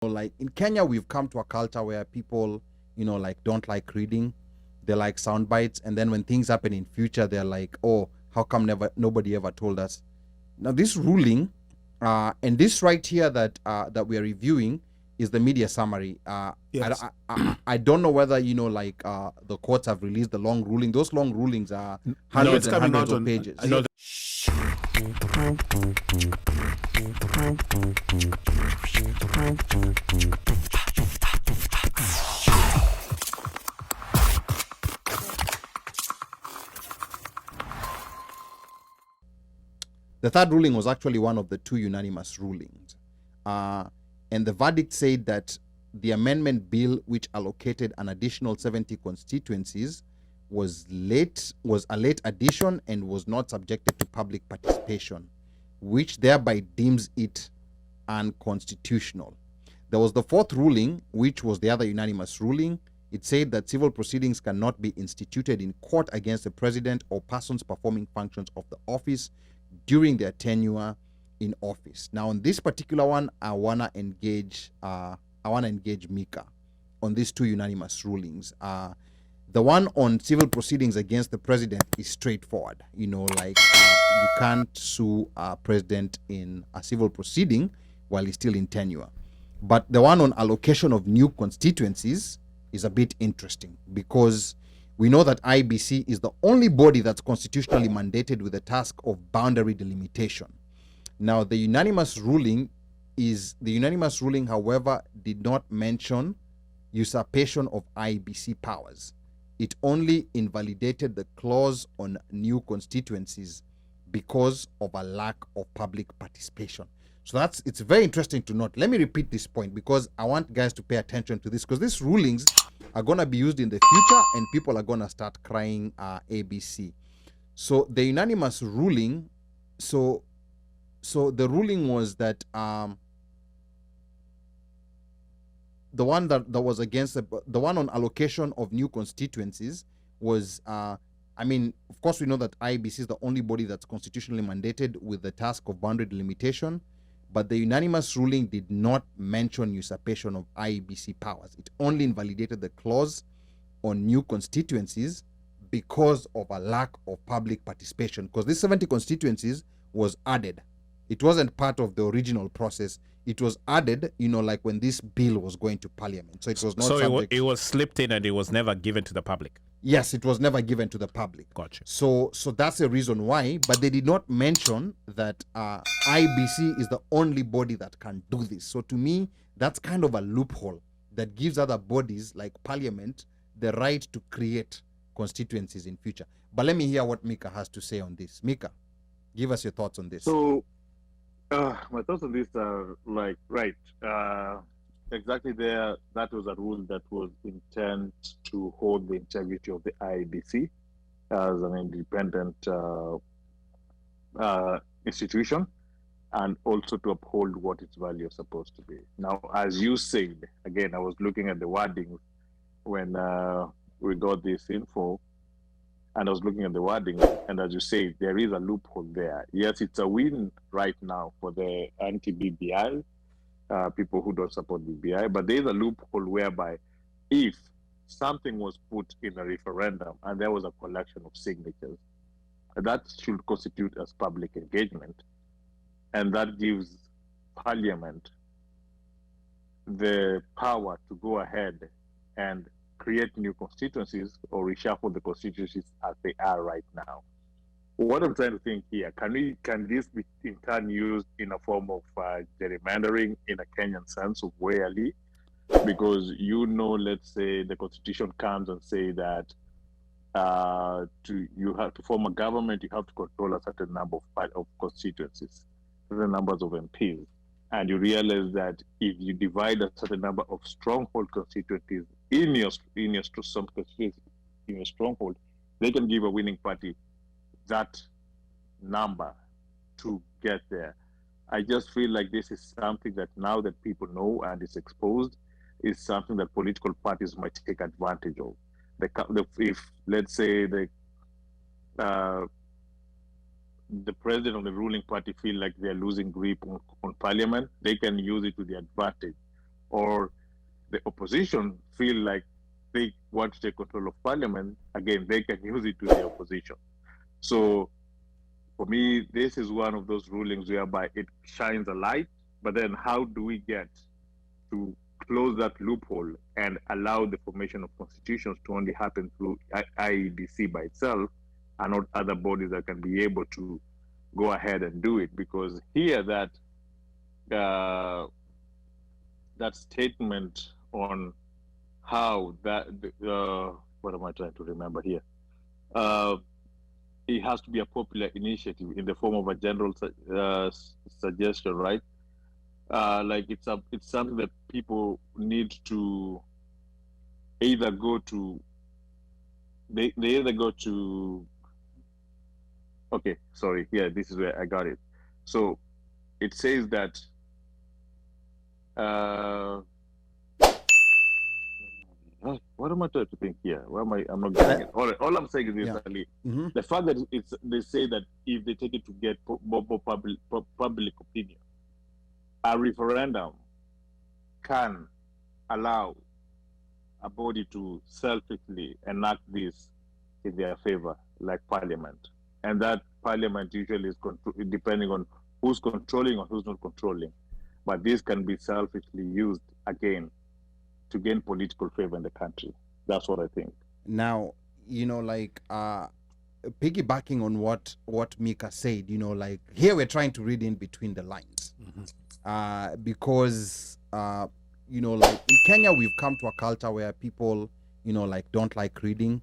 Like in Kenya, we've come to a culture where people, like don't like reading. They like sound bites, and then when things happen in future, they're like, "Oh, how come nobody ever told us?" Now, this ruling, and this right here that we are reviewing is the media summary. Yes. I don't know whether the courts have released the long ruling. Those long rulings are hundreds and coming hundreds out of on pages. The third ruling was actually one of the two unanimous rulings. And the verdict said that the amendment bill, which allocated an additional 70 constituencies, was a late addition and was not subjected to public participation, which thereby deems it unconstitutional. There was the fourth ruling, which was the other unanimous ruling. It said that civil proceedings cannot be instituted in court against the president or persons performing functions of the office during their tenure in office. Now, on this particular one, I wanna engage Mika on these two unanimous rulings. The one on civil proceedings against the president is straightforward. You can't sue a president in a civil proceeding while he's still in tenure. But the one on allocation of new constituencies is a bit interesting because we know that IBC is the only body that's constitutionally mandated with the task of boundary delimitation. Now, the unanimous ruling, however, did not mention usurpation of IBC powers. It only invalidated the clause on new constituencies because of a lack of public participation. So it's very interesting to note. Let me repeat this point because I want guys to pay attention to this, because these rulings are going to be used in the future and people are going to start crying ABC. So the unanimous ruling, so the ruling was that the one that was against the one on allocation of new constituencies was of course we know that IBC is the only body that's constitutionally mandated with the task of boundary delimitation, but the unanimous ruling did not mention usurpation of IBC powers. It only invalidated the clause on new constituencies because of a lack of public participation, because these 70 constituencies was added. It wasn't part of the original process. It was added, like when this bill was going to parliament. So it was not subject. It was slipped in and it was never given to the public. Yes, it was never given to the public. Gotcha. So that's the reason why, but they did not mention that IBC is the only body that can do this. So to me, that's kind of a loophole that gives other bodies like parliament the right to create constituencies in future. But let me hear what Mika has to say on this. Mika, give us your thoughts on this. So my thoughts on this are exactly there. That was a rule that was intent to hold the integrity of the IBC as an independent institution, and also to uphold what its value is supposed to be. Now, as you said, again, I was looking at the wording when we got this info, and I was looking at the wording, and as you say, there is a loophole there. Yes, it's a win right now for the anti-BBI, people who don't support BBI, but there is a loophole whereby if something was put in a referendum and there was a collection of signatures, that should constitute as public engagement, and that gives Parliament the power to go ahead and create new constituencies or reshuffle the constituencies as they are right now. What I'm trying to think here, can this be in turn used in a form of gerrymandering in a Kenyan sense of wherely? Because let's say the constitution comes and say that you have to form a government, you have to control a certain number of constituencies, certain numbers of MPs, and you realize that if you divide a certain number of stronghold constituencies in your stronghold, they can give a winning party that number to get there. I just feel like this is something that now that people know and it's exposed, is something that political parties might take advantage of. If let's say the president of the ruling party feel like they're losing grip on parliament, they can use it to their advantage or the opposition feel like they want to take control of parliament, again, they can use it to their opposition. So for me, this is one of those rulings whereby it shines a light, but then how do we get to close that loophole and allow the formation of constitutions to only happen through IEBC by itself and not other bodies that can be able to go ahead and do it? Because here that statement on how that what am I trying to remember here? It has to be a popular initiative in the form of a general suggestion, right? Like it's something that people need to either go to. They either go to. Okay, sorry. Yeah, this is where I got it. So it says that. What am I trying to think here? Why am I? I'm not getting it. All I'm saying is this: the fact that they say that if they take it to get more public opinion, a referendum can allow a body to selfishly enact this in their favor, like parliament, and that parliament usually is depending on who's controlling or who's not controlling, but this can be selfishly used again to gain political favor in the country. That's what I think. Now, like piggybacking on what Mika said, like here we're trying to read in between the lines. Because like in Kenya we've come to a culture where people, like don't like reading.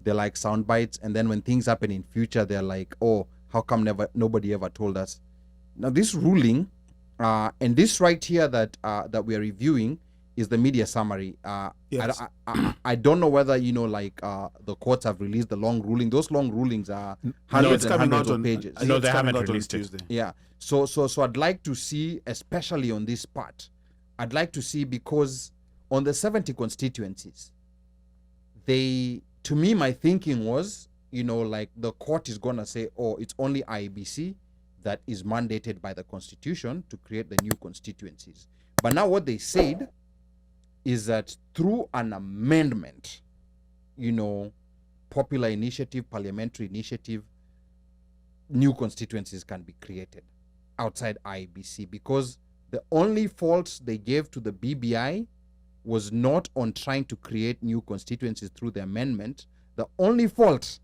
They like sound bites, and then when things happen in future, they're like, oh, how come nobody ever told us? Now this ruling, and this right here that we are reviewing is the media summary. Yes. I don't know whether the courts have released the long ruling. Those long rulings are hundreds and hundreds of pages. No, they haven't released it. Yeah. So I'd like to see, especially on this part, I'd like to see, because on the 70 constituencies, to me, my thinking was, like the court is gonna say, oh, it's only IEBC that is mandated by the constitution to create the new constituencies. But now what they said is that through an amendment, popular initiative, parliamentary initiative, new constituencies can be created outside IEBC, because the only fault they gave to the BBI was not on trying to create new constituencies through the amendment. The only fault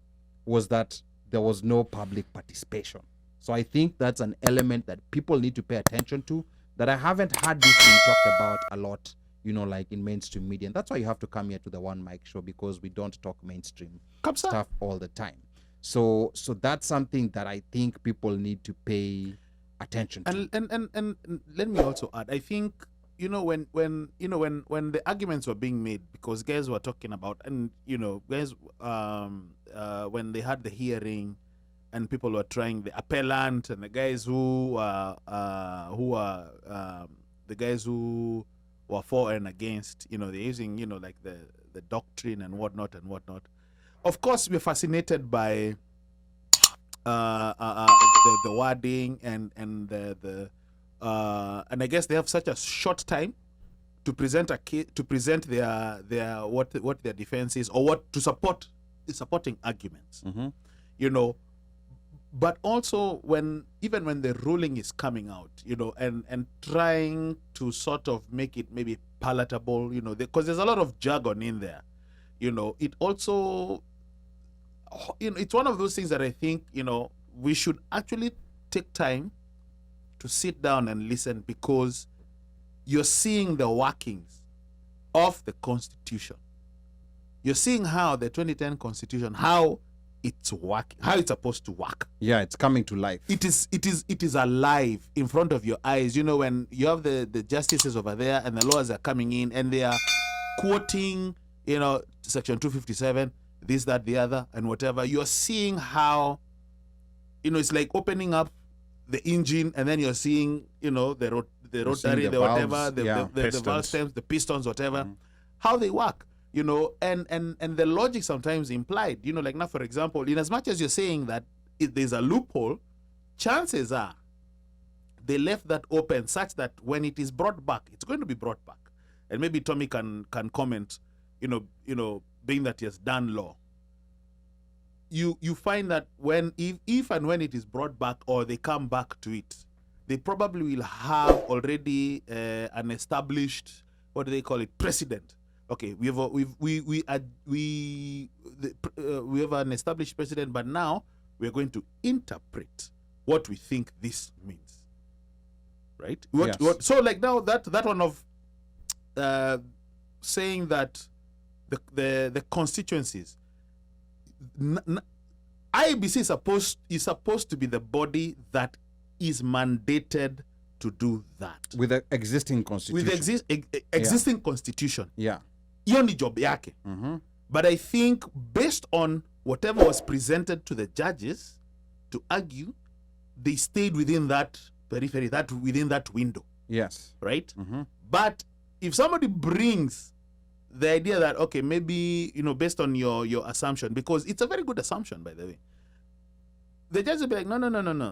was that there was no public participation. So I think that's an element that people need to pay attention to, that I haven't had this being talked about a lot, like in mainstream media. And that's why you have to come here to the OneMic Show, because we don't talk mainstream stuff all the time. So that's something that I think people need to pay attention to. And let me also add, I think, when the arguments were being made, because guys were talking about, and guys when they had the hearing and people were trying, the appellant and the guys who the guys who were for and against, they're using, like the doctrine and whatnot. Of course, we're fascinated by the wording and I guess they have such a short time to present their what their defense is, or what to support the supporting arguments. But also even when the ruling is coming out, and trying to sort of make it maybe palatable, because there's a lot of jargon in there, it also, it's one of those things that I think, we should actually take time to sit down and listen, because you're seeing the workings of the Constitution. You're seeing how the 2010 Constitution, how it's working, how it's supposed to work. Yeah, it's coming to life. It is alive in front of your eyes. When you have the justices over there and the lawyers are coming in and they are quoting, Section 257, this, that, the other, and whatever. You're seeing how, it's like opening up the engine, and then you're seeing, the rotary, the whatever, the valve stems, the pistons, whatever, how they work. And the logic sometimes implied, like now, for example, in as much as you're saying that there's a loophole, chances are they left that open such that when it is brought back, it's going to be brought back. and maybe Tommy can comment, being that he has done law. You find that if and when it is brought back or they come back to it, they probably will have already an established, what do they call it, precedent. Okay, we have an established precedent, but now we are going to interpret what we think this means, right? So like now that one of saying that the constituencies, IEBC is supposed to be the body that is mandated to do that with the existing constitution. With existing constitution. Yeah. Hiyo ni job yake. But I think based on whatever was presented to the judges to argue, they stayed within that periphery, within that window. Yes. Right? But if somebody brings the idea that, okay, maybe, based on your assumption, because it's a very good assumption, by the way, the judge will be like, no.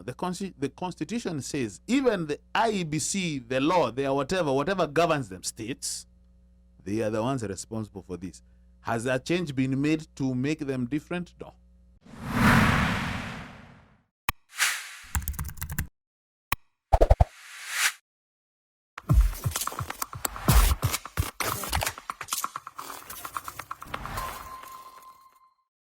The Constitution says even the IEBC, the law, they are whatever governs them, states, they are the ones responsible for this. Has that change been made to make them different? No.